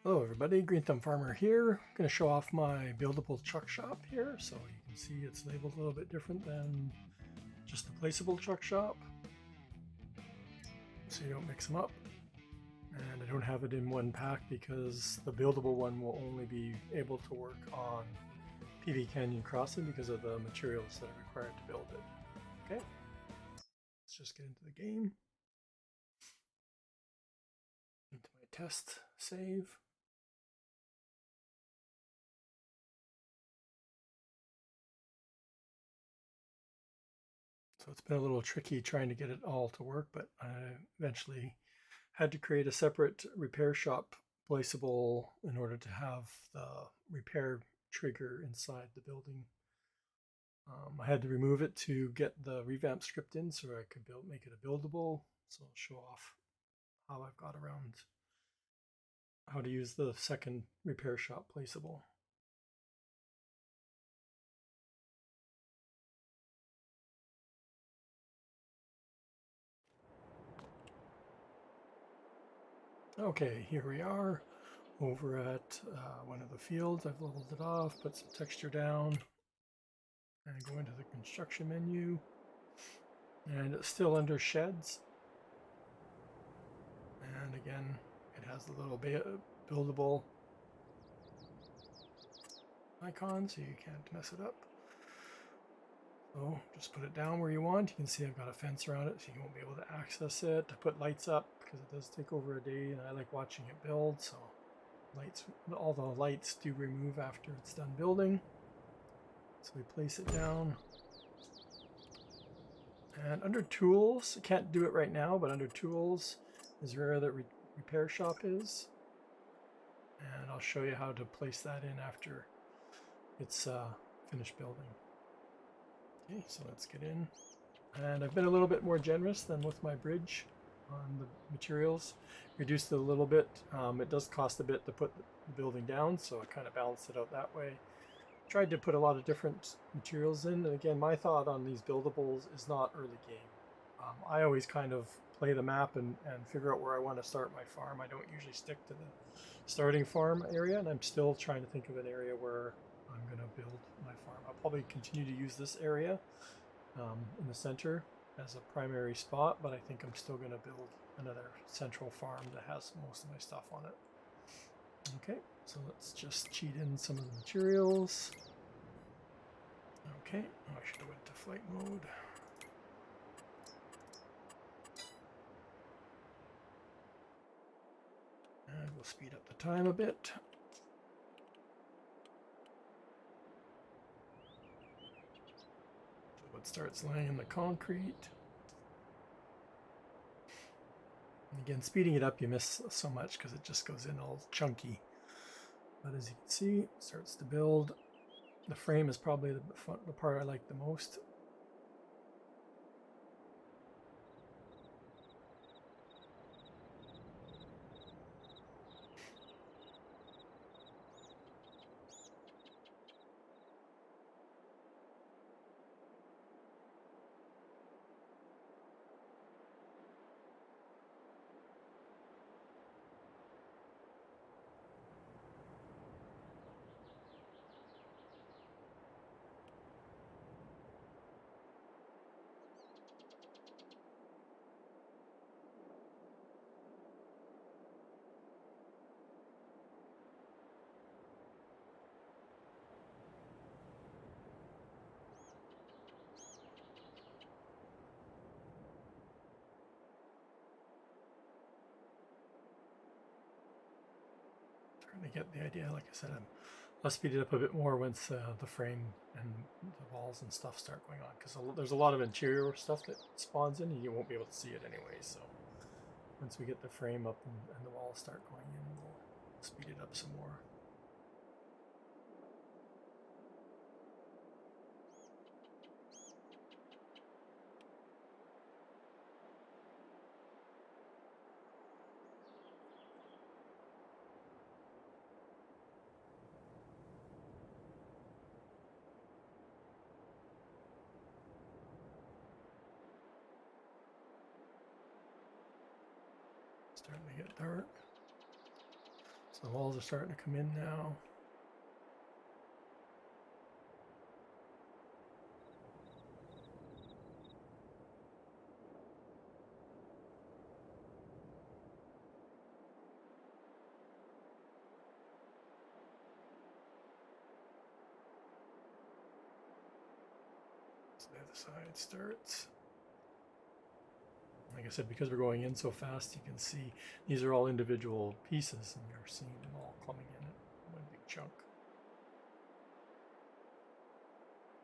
Hello everybody, Green Thumb Farmer here. I'm going to show off my buildable truck shop here. So you can see it's labeled a little bit different than just the placeable truck shop. So you don't mix them up. And I don't have it in one pack because the buildable one will only be able to work on PV Canyon Crossing because of the materials that are required to build it. Okay, let's just get into the game. Into my test save. So it's been a little tricky trying to get it all to work, but I eventually had to create a separate repair shop placeable in order to have the repair trigger inside the building. I had to remove it to get the revamp script in so I could make it a buildable. So I'll show off how I've got around how to use the second repair shop placeable. Okay, here we are over at one of the fields. I've leveled it off, put some texture down, and go into the construction menu. And it's still under sheds. And again, it has the little buildable icon, so you can't mess it up. So just put it down where you want. You can see I've got a fence around it, so you won't be able to access it. I put lights up because it does take over a day, and I like watching it build. So all the lights do remove after it's done building. So we place it down. And under tools, I can't do it right now, but under tools is where the repair shop is. And I'll show you how to place that in after it's finished building. Okay, so let's get in. And I've been a little bit more generous than with my bridge on the materials. Reduced it a little bit. It does cost a bit to put the building down, so I kind of balanced it out that way. Tried to put a lot of different materials in, and again, my thought on these buildables is not early game. I always kind of play the map and figure out where I want to start my farm. I don't usually stick to the starting farm area, and I'm still trying to think of an area where I'm going to build my farm. I'll probably continue to use this area in the center as a primary spot, but I think I'm still going to build another central farm that has most of my stuff on it. Okay, so let's just cheat in some of the materials. Okay, I should have went to flight mode. And we'll speed up the time a bit. So it starts laying in the concrete. And again, speeding it up, you miss so much because it just goes in all chunky. But as you can see, it starts to build. The frame is probably the part I like the most. To get the idea, like I said, I'll speed it up a bit more once the frame and the walls and stuff start going on, because there's a lot of interior stuff that spawns in and you won't be able to see it anyway. So once we get the frame up and the walls start going in, we'll speed it up some more. Starting to get dark. So the walls are starting to come in now. So the other side starts. Like I said, because we're going in so fast, you can see these are all individual pieces, and you're seeing them all clumping in it, one big chunk.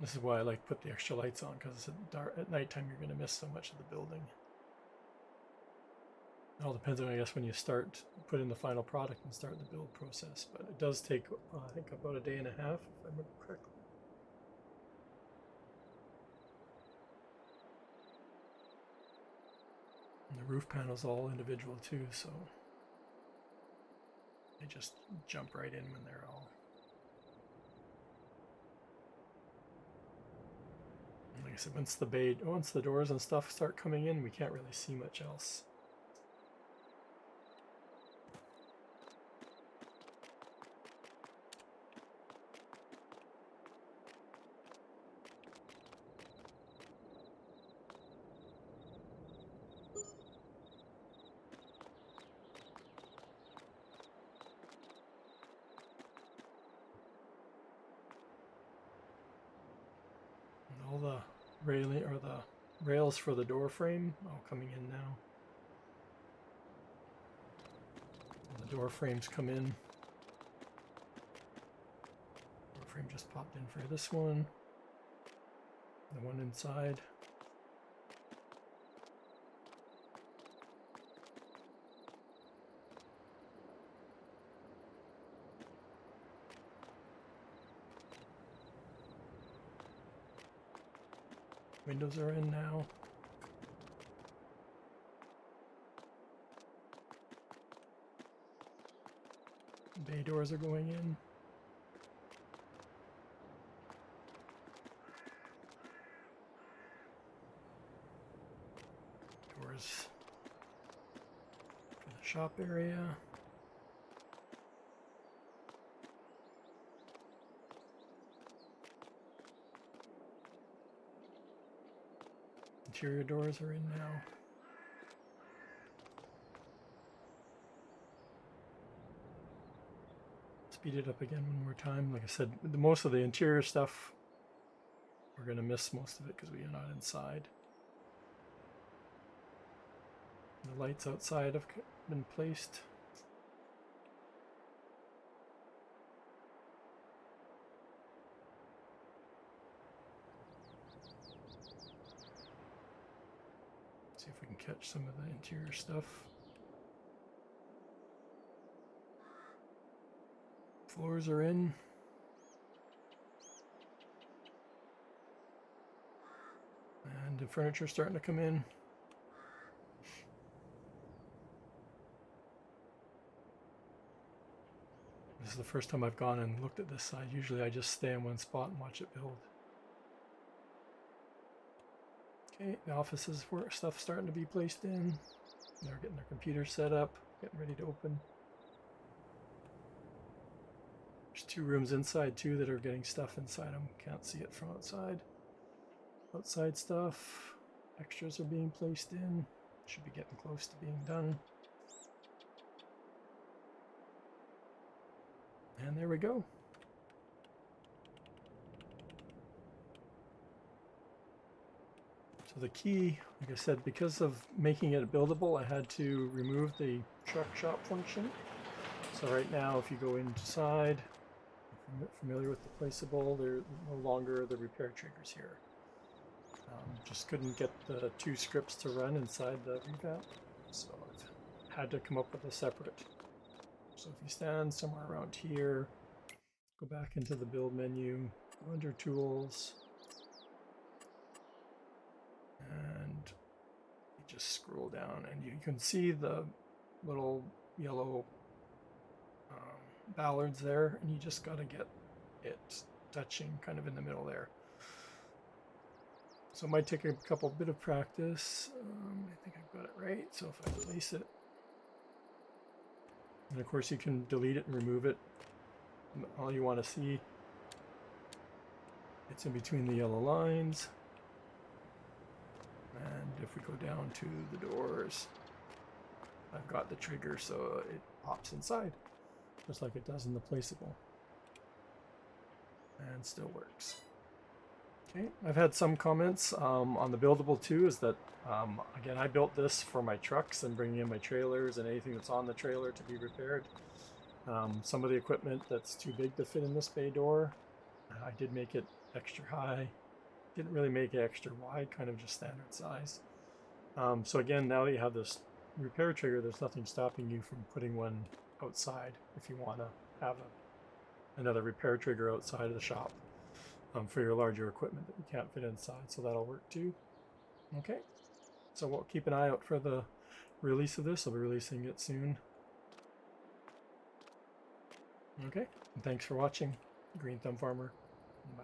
This is why I like put the extra lights on, because at nighttime you're going to miss so much of the building. It all depends on, I guess, when you put in the final product and start the build process. But it does take, I think, about a day and a half, if I remember correctly. And the roof panel's all individual too, so they just jump right in when they're all. And like I said, once the doors and stuff start coming in, we can't really see much else. All the railing or the rails for the door frame all coming in now. And the door frames come in. Door frame just popped in for this one. The one inside. Windows are in now. Bay doors are going in. Doors for the shop area. Interior doors are in now. Speed it up again one more time. Like I said, most of the interior stuff, we're going to miss most of it because we are not inside. The lights outside have been placed. See if we can catch some of the interior stuff. Floors are in. And the furniture is starting to come in. This is the first time I've gone and looked at this side. Usually I just stay in one spot and watch it build. Okay, the offices where stuff's starting to be placed in. They're getting their computers set up, getting ready to open. There's 2 rooms inside too that are getting stuff inside them. Can't see it from outside. Outside stuff. Extras are being placed in. Should be getting close to being done. And there we go. So the key, like I said, because of making it buildable, I had to remove the truck shop function. So right now, if you go inside, if you're familiar with the placeable, there's no longer the repair triggers here. Just couldn't get the 2 scripts to run inside the revamp, so I've had to come up with a separate. So if you stand somewhere around here, go back into the build menu, go under tools, and you just scroll down and you can see the little yellow ballards there, and you just got to get it touching kind of in the middle there. So it might take a bit of practice. I think I've got it right. So if I place it, And of course you can delete it and remove it. All you want to see, it's in between the yellow lines. And if we go down to the doors, I've got the trigger so it pops inside, just like it does in the placeable. And still works. Okay, I've had some comments on the Buildable 2 is that, again, I built this for my trucks and bringing in my trailers and anything that's on the trailer to be repaired. Some of the equipment that's too big to fit in this bay door, I did make it extra high. Didn't really make it extra wide, kind of just standard size. So again, now that you have this repair trigger, there's nothing stopping you from putting one outside if you want to have another repair trigger outside of the shop. For your larger equipment that you can't fit inside, so that'll work too. Okay, so we'll keep an eye out for the release of this. I'll be releasing it soon. Okay, and thanks for watching. Green Thumb Farmer. Bye.